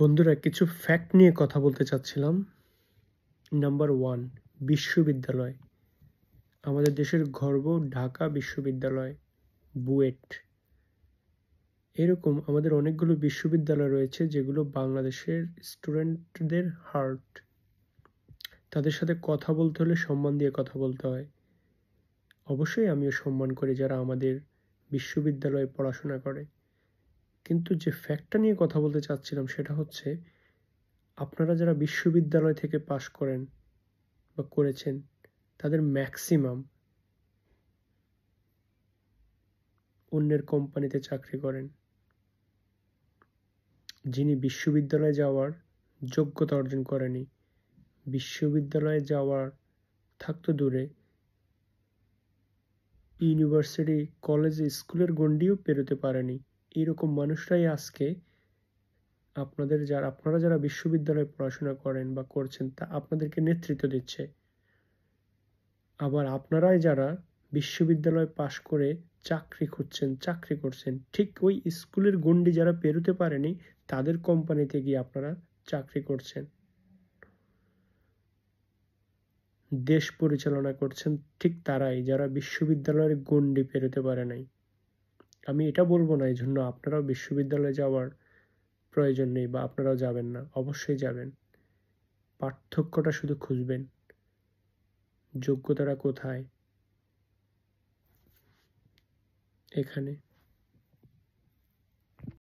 বন্ধুরা, কিছু ফ্যাক্ট নিয়ে কথা বলতে চাচ্ছিলাম। নাম্বার 1, বিশ্ববিদ্যালয়। আমাদের দেশের গর্ব ঢাকা বিশ্ববিদ্যালয়, বুয়েট। এরকম আমাদের অনেকগুলো বিশ্ববিদ্যালয় রয়েছে যেগুলো বাংলাদেশের স্টুডেন্টদের হার্ট। তাদের সাথে কথা বলতে হলে সম্মান দিয়ে কথা বলতে হয়। অবশ্যই আমিও সম্মান করি যারা আমাদের বিশ্ববিদ্যালয়ে পড়াশোনা করে, কিন্তু যে ফ্যাক্টটা নিয়ে কথা বলতে চাচ্ছিলাম সেটা হচ্ছে, আপনারা যারা বিশ্ববিদ্যালয় থেকে পাশ করেন বা করেছেন তাদের ম্যাক্সিমাম অন্যের কোম্পানিতে চাকরি করেন। যিনি বিশ্ববিদ্যালয়ে যাওয়ার যোগ্যতা অর্জন করেনি, বিশ্ববিদ্যালয়ে যাওয়ার থাকতো দূরে, ইউনিভার্সিটি, কলেজ, স্কুলের গণ্ডিও পেরোতে পারেনি, এরকম মানুষরাই আজকে আপনারা যারা বিশ্ববিদ্যালয়ে পড়াশোনা করেন বা করছেন তা আপনাদেরকে নেতৃত্ব দিচ্ছে। আবার আপনারাই যারা বিশ্ববিদ্যালয় পাশ করে চাকরি খুঁজছেন, চাকরি করছেন, ঠিক ওই স্কুলের গণ্ডি যারা পেরোতে পারেনি তাদের কোম্পানিতে গিয়ে আপনারা চাকরি করছেন, দেশ পরিচালনা করছেন ঠিক তারাই যারা বিশ্ববিদ্যালয়ের গণ্ডি পেরোতে পারে নাই। আমি এটা বলবো না এই জন্য আপনারাও বিশ্ববিদ্যালয়ে যাওয়ার প্রয়োজন নেই বা আপনারাও যাবেন না, অবশ্যই যাবেন। পার্থক্যটা শুধু খুঁজবেন, যোগ্যতাটা কোথায়, এখানে।